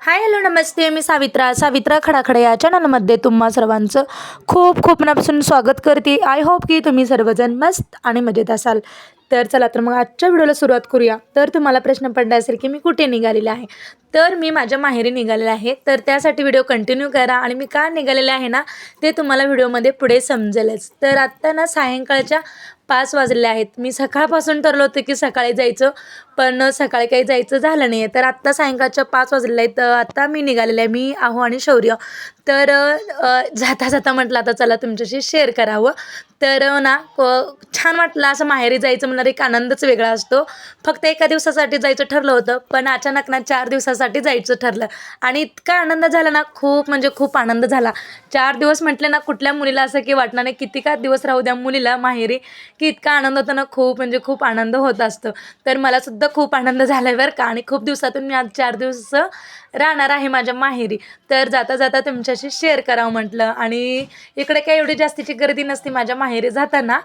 Hi hello नमस्ते. मी सावित्रा खडाखडे या चॅनलमध्ये तुम्हा सर्वांचं खूप खूप मनापासून स्वागत करते. आय होप की तुम्ही सर्वजण मस्त आणि मजेत असाल. तर चला तर मग आजच्या व्हिडिओला सुरुवात करूया. तर तुम्हाला प्रश्न पडला असेल की मी कुठे निघालेले आहे. तर मी माझ्या माहेरी निघालेले आहे. तर त्यासाठी व्हिडिओ कंटिन्यू करा आणि मी का निघालेले आहे ना ते तुम्हाला व्हिडिओमध्ये पुढे समजेलच. तर आत्ता ना सायंकाळच्या 5 वाजले आहेत. मी सकाळपासून ठरलं होतं की सकाळी जायचं, पण सकाळी काही जायचं झालं नाही आहे. तर आत्ता सायंकाळच्या 5 वाजले आहेत. आता मी निघालेले आहे, मी आहो आणि शौर्य. तर जाता जाता म्हटलं आता चला तुमच्याशी शेअर करावं. तर ना छान वाटलं असं माहेरी जायचं म्हणणार एक आनंदच वेगळा असतो. फक्त एका दिवसासाठी जायचं ठरलं होतं, पण अचानक ना 4 दिवसासाठी जायचं ठरलं आणि इतका आनंद झाला ना, खूप म्हणजे खूप आनंद झाला. 4 दिवस म्हटले ना कुठल्या मुलीला असं की वाटणार नाही किती का दिवस राहू द्या मुलीला माहेरी, की इतका आनंद होतो ना, खूप म्हणजे खूप आनंद होत असतो. तर मला सुद्धा खूप आनंद झाला आहे बरं का. आणि खूप दिवसातून मी आज 4 दिवस राहणार आहे माझ्या माहेरी. तर जाता जाता तुमच्याशी शेअर करावं म्हटलं. आणि इकडे काही एवढी जास्तीची गर्दी नसते माझ्या माहेरी जाताना,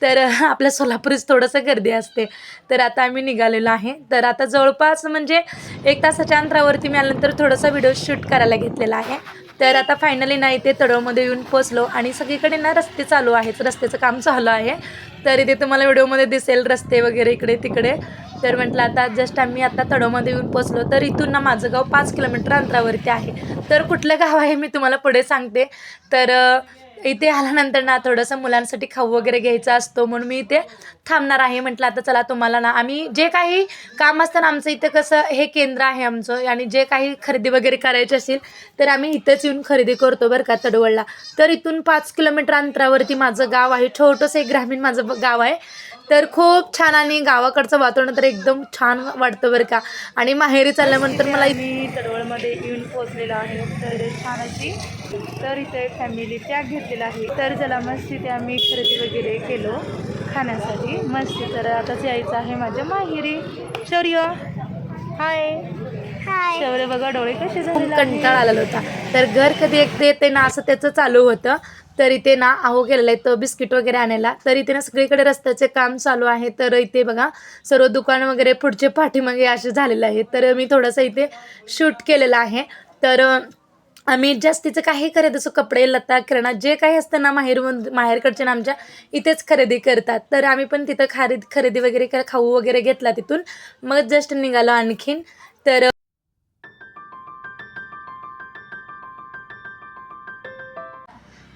तर आपल्या सोलापूरच थोडंसं गर्दी असते. तर आता आम्ही निघालेलो आहे. तर आता जवळपास म्हणजे 1 तासाच्या अंतरावरती मी आल्यानंतर थोडासा व्हिडिओ शूट करायला घेतलेला आहे. तर आता फायनली ना इथे तळोमध्ये येऊन पोचलो आणि सगळीकडे ना रस्ते चालू आहेत, रस्त्याचं काम चालू आहे. तर इथे तुम्हाला व्हिडिओमध्ये दिसेल रस्ते वगैरे इकडे तिकडे. तर म्हटलं आता जस्ट आम्ही आता तळोमध्ये येऊन पोचलो. तर इथून ना माझं गाव 5 किलोमीटर अंतरावरती आहे. तर कुठलं गाव आहे मी तुम्हाला पुढे सांगते. तर इथे आल्यानंतर ना थोडंसं मुलांसाठी खाऊ वगैरे घ्यायचा असतो, म्हणून मी इथे थांबणार आहे. म्हटलं आता चला तुम्हाला ना आम्ही जे काही काम असतं ना आमचं इथं कसं हे केंद्र आहे आमचं, आणि जे काही खरेदी वगैरे करायची असेल तर आम्ही इथंच येऊन खरेदी करतो बरं का तडवळला. तर इथून 5 किलोमीटर अंतरावरती माझं गाव आहे, छोटंसं एक ग्रामीण माझं गाव आहे. तर खूप छान आणि गावाकडचं वातावरण तर एकदम छान वाटतं बरं का. आणि माहेरी चालल्यानंतर मला मी तडवळमध्ये येऊन पोचलेलो आहे. तर छान अशी तर इथे फॅमिली पॅक घेतलेला आहे. तर चला मस्त इथे आम्ही खरेदी वगैरे केलो खाण्यासाठी मस्त. तर आताच यायचं आहे माझ्या माहेरी. शौर्य हाय. शौर्य बघा डोळे कसे झाले, कंटाळा आलेला होता. तर घर कधी एकदा येते ना असं त्याचं चालू होतं. तर इथे ना आहो गेलेला आहे तर बिस्किट वगैरे आणायला. तर इथे ना सगळीकडे रस्त्याचे काम चालू आहे. तर इथे बघा सर्व दुकान वगैरे पुढचे पाठीमागे असे झालेले आहे. तर मी थोडंसं इथे शूट केलेलं आहे. तर आम्ही जास्तीचं काही खरेदी असं कपडे लता किराणा जे काही असतं ना माहेरकडचे ना आमच्या इथेच खरेदी करतात. तर आम्ही पण तिथं खरेदी वगैरे खाऊ वगैरे घेतला तिथून, मग जस्ट निघालो आणखीन. तर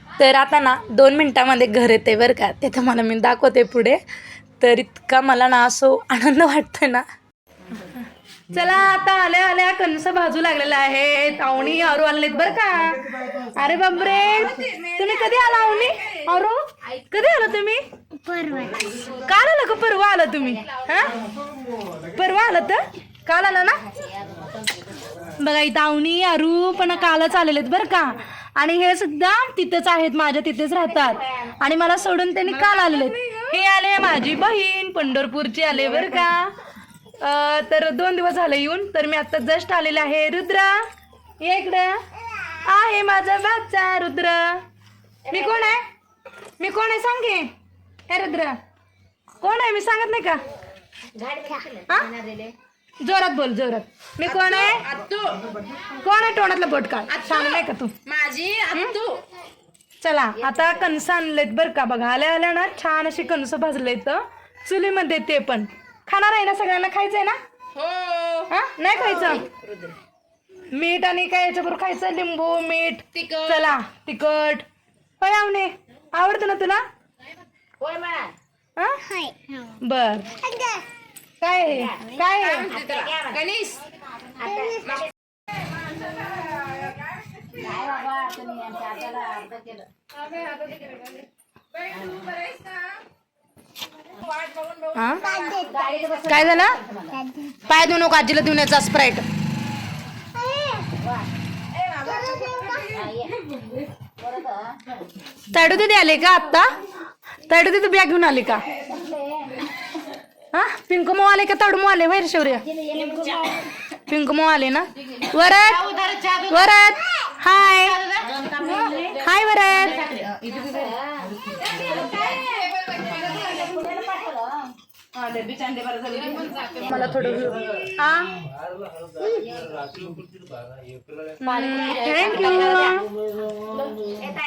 तर आता ना 2 मिनटामध्ये घर येते बरं का, ते तुम्हाला मी दाखवते पुढे. तर इतका मला ना असं आनंद वाटतोय ना. चला आता आल्या आल्या कणस भाजू लागलेला आहे. तावणी आरू आलेत बरं का. अरे बापरे, तुम्ही कधी आला आवनी आरू? कधी आला तुम्ही? काल आला का परवा आला तुम्ही? हा परवा आला तर काल आला ना. बघा इथं आवनी आरू पण कालच आलेले बरं का. आणि हे सुद्धा तिथेच आहेत, माझ्या तिथेच राहतात. आणि मला सोडून त्यांनी काल आलेले. हे आले माझी बहीण पंढरपूरची आले बरं का. तर 2 दिवस झाले येऊन. तर मी आता जस्ट आलेले आहे. रुद्रा ये इकडं. आहे माझा बाचा रुद्र. मी कोण आहे? मी कोण आहे सांग की. हे रुद्र कोण आहे मी सांगत नाही का? जोरात बोल जोरात. मी कोण आहे? कोण आहे? तोंडातलं बोट काढ. सांग नाही का तू माझी आत्तू. चला आता कणसं आणलेत बरं का. बघा आल्या आल्या ना छान अशी कणसं भाजलेत चुलीमध्ये. ते पण खाणार आहे ना, सगळ्यांना खायचंय ना? हा नाही खायचं? मीठ आणि काय याच्याबरोबर खायचं? लिंबू मीठ चला तिखट. होय आवणे आवडतं ना तुला? बर काय काय गणेश काय झालं? पाय देऊ नको आजीला देऊन याचा स्प्राईट. ताडू दिदी आले का आत्ता? ताडू दिदी बॅग घेऊन आले का? हा पिंकू मो आले का ताडू मो आले? वैर शौर्य पिंकू मो आले ना. वरद वरद हाय हाय वरद. मला थोडं थँक्यू.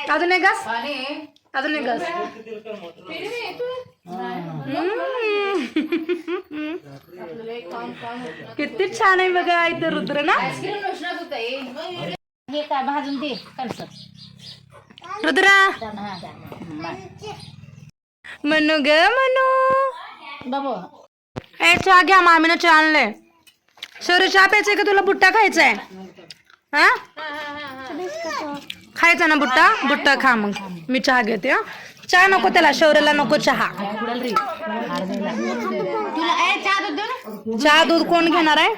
अजून एक घास, अजून एक घास. किती छान आहे बघा इथं रुद्र ना. भाजून दे रुद्रा मनू ग मनू बाबू. ए चहा घ्या, मामीनं चहा आणलंय. सर चहा प्यायचंय का तुला बुट्टा खायचाय? हा खायचा ना बुट्टा? बुट्टा खा मग, मी चहा घेते. चहा नको त्याला, शौर्याला नको चहा. चहा दूध कोण घेणार आहे?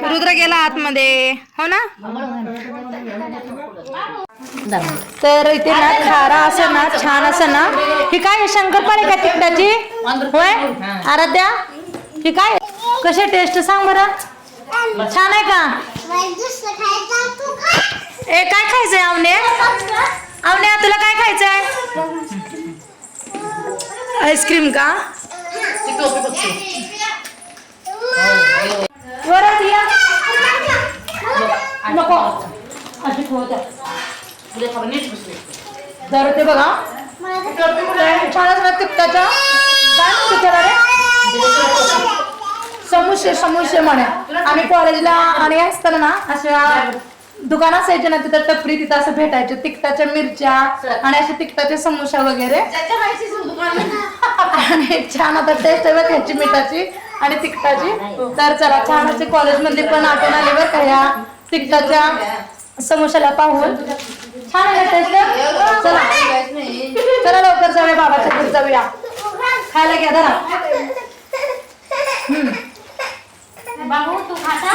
रुद्र गेला आतमध्ये, हो ना. तर इथे ना खारा असं ना, छान असं ना. ही काय शंकरपाळी का तिखटाची? होय आराध्या, ही काय कशी टेस्ट सांग बरं. छान आहे का? ए काय खायचंय आवने? आवने तुला काय खायचंय? आईस्क्रीम का? वरच या नको अशी तर ते बघा छान असं तिखटाच्या काय म्हणतो रे, समोसे समोसे म्हणे. आम्ही कॉलेजला आणि असताना ना अशा दुकान असायचे ना, तिथं टपरी, तिथं असं भेटायचे तिखटाच्या मिरच्या आणि असे तिखटाचे समोसा वगैरे. आणि छान आता टेस्ट आहे ह्याची मिठाची आणि तिखटाची. तर चला छान असे कॉलेजमध्ये पण आठवण आली बरं का ह्या तिखटाच्या समोशाला पाहून. छान आहे टेस्ट. चला चला लवकर जाऊया, बाबाच्या घरी जाऊया, खायला घ्या जरा. बाबू तू खाता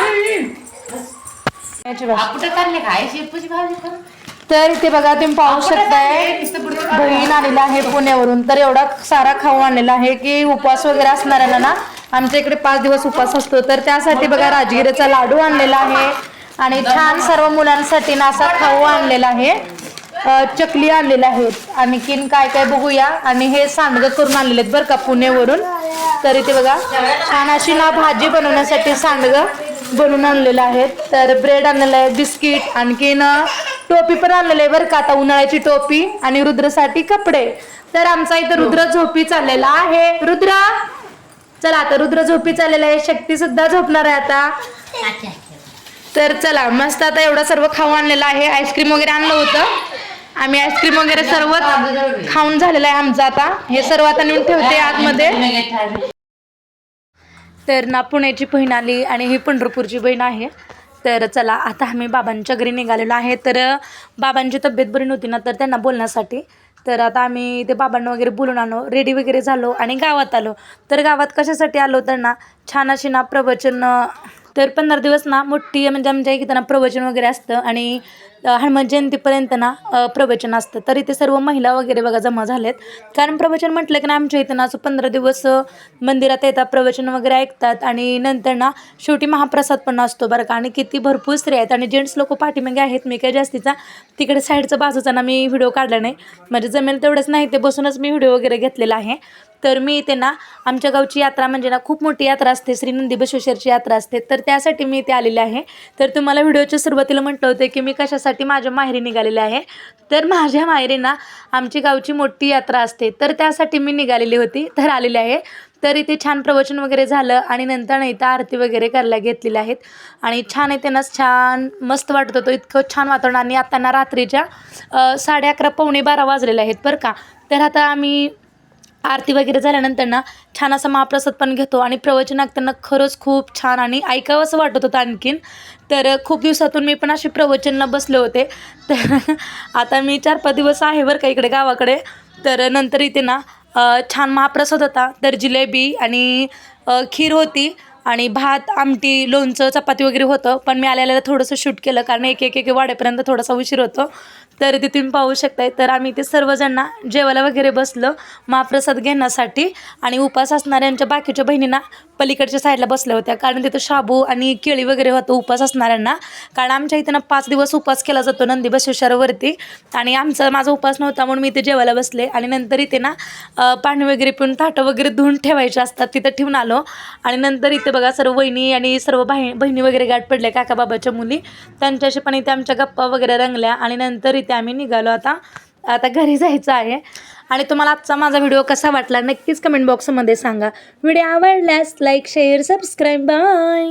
तर इथे बघा तुम्ही पाहू शकताय, बहीण आलेला आहे पुण्यावरून. तर एवढा सारा खाऊ आणलेला आहे की उपवास वगैरे असणाऱ्यांना ना, आमच्या इकडे 5 दिवस उपवास असतो. तर त्यासाठी बघा राजगिरीचा लाडू आणलेला आहे आणि छान सर्व मुलांसाठी ना असा खाऊ आणलेला आहे. चकली आणलेल्या आहेत, आणखीन काय काय बघूया. आणि हे सांडगं करून आणलेले आहेत बरं का पुण्यावरून. तर इथे बघा छान अशी ना भाजी बनवण्यासाठी सांडगं बनवून आणलेलं आहे. तर ब्रेड आणलेलं आहे, बिस्किट, आणखीन टोपी पण आणलेली आहे बरं का, आता उन्हाळ्याची टोपी, आणि रुद्रसाठी कपडे. तर आमचा इथं रुद्र झोपी चाललेला आहे. रुद्र चला आता रुद्र झोपी चाललेला आहे, शक्ती सुद्धा झोपणार आहे आता. तर चला मस्त आता एवढं सर्व खाऊ आणलेलं आहे. आईस्क्रीम वगैरे आणलं होतं आम्ही, आईस्क्रीम वगैरे सर्व खाऊन झालेलं आहे आमचं. आता हे सर्व आता नेऊन ठेवते आतमध्ये. तर ना पुण्याची बहीण आली आणि ही पंढरपूरची बहीण आहे. तर चला आता आम्ही बाबांच्या घरी निघालेलो आहे. तर बाबांची तब्येत बरी नव्हती ना, तर त्यांना बोलण्यासाठी. तर आता आम्ही ते बाबांना वगैरे बोलून आलो, रेडी वगैरे झालो आणि गावात आलो. तर गावात कशासाठी आलो तर ना छान अशी ना प्रवचन. तर 15 दिवस ना मोठी म्हणजे आमच्या इथे ना प्रवचन वगैरे असतं आणि हनुमान जयंतीपर्यंत ना प्रवचन असतं. तर इथे सर्व महिला वगैरे बघा जमा झालेत, कारण प्रवचन म्हटलं की ना आमच्या इथं ना असं 15 दिवस मंदिरात येतात, प्रवचन वगैरे ऐकतात आणि नंतर ना शेवटी महाप्रसाद पण असतो बरं का. आणि किती भरपूर स्त्रिया आहेत आणि जेंट्स लोक पाठीमागे आहेत. मी काय जास्तीचा तिकडे साईडचा बाजूचा ना मी व्हिडिओ काढला नाही, म्हणजे जमेल तेवढंच नाही ते बसूनच मी व्हिडिओ वगैरे घेतलेला आहे. तर मी इथे ना आमच्या गावची यात्रा म्हणजे ना खूप मोठी यात्रा असते, श्री नंदी बसवेश्वरची यात्रा असते. तर त्यासाठी मी इथे आलेले आहे. तर तुम्हाला व्हिडिओच्या सुरुवातीला म्हटलं होतं की मी कशासाठी माझ्या माहेरी निघालेले आहे. तर माझ्या माहेरी ना आमची गावची मोठी यात्रा असते, तर त्यासाठी मी निघालेली होती, तर आलेली आहे. तर इथे छान प्रवचन वगैरे झालं आणि नंतर ना इथं आरती वगैरे करायला घेतलेल्या आहेत आणि छान आहे त्यांना छान मस्त वाटत होतं, इतकं छान वातावरण. आणि आता ना रात्रीच्या 11:30 पावणे 12 वाजलेले आहेत बरं का. तर आता आम्ही आरती वगैरे झाल्यानंतर ना छान असा महाप्रसाद पण घेतो आणि प्रवचन ऐकताना खरंच खूप छान आणि ऐकावं असं वाटत होतं आणखीन. तर खूप दिवसातून मी पण असे प्रवचनला बसले होते. तर आता मी 4-5 दिवस आहे बरं का इकडे गावाकडे. तर नंतर इथे ना छान महाप्रसाद होता. तर जिलेबी आणि खीर होती आणि भात, आमटी, लोणचं, चपाती वगैरे होतं. पण मी आलेलं थोडंसं शूट केलं कारण एक वाढेपर्यंत थोडासा उशीर होतो. तर ते तुम्ही पाहू शकताय. तर आम्ही ते सर्वजण जेवायला वगैरे बसलो महाप्रसाद घेण्यासाठी आणि उपास असणाऱ्यांच्या बाकीच्या बहिणींना पलीकडच्या साईडला बसल्या होत्या, कारण तिथं शाबू आणि केळी वगैरे होतं उपास असणाऱ्यांना. कारण आमच्या इथं 5 दिवस उपास केला जातो नंदी बसवेश्वरावरती आणि माझा उपास नव्हता म्हणून मी इथे जेवायला बसले. आणि नंतर इथे पाणी वगैरे पिऊन ताटं वगैरे धुवून ठेवायचे असतात, तिथं ठेवून आलो. आणि नंतर इथे बघा सर्व वहिनी आणि सर्व बहिणी वगैरे गाठ पडल्या काका बाबाच्या मुली, त्यांच्याशी पण इथे आमच्या गप्पा वगैरे रंगल्या. आणि नंतर इथे आम्ही निघालो आता घरी जायचं आहे. आणि तुम्हाला आजचा माझा व्हिडिओ कसा वाटला नक्कीच कमेंट बॉक्समध्ये सांगा. व्हिडिओ आवडल्यास लाईक शेअर सबस्क्राईब बाय.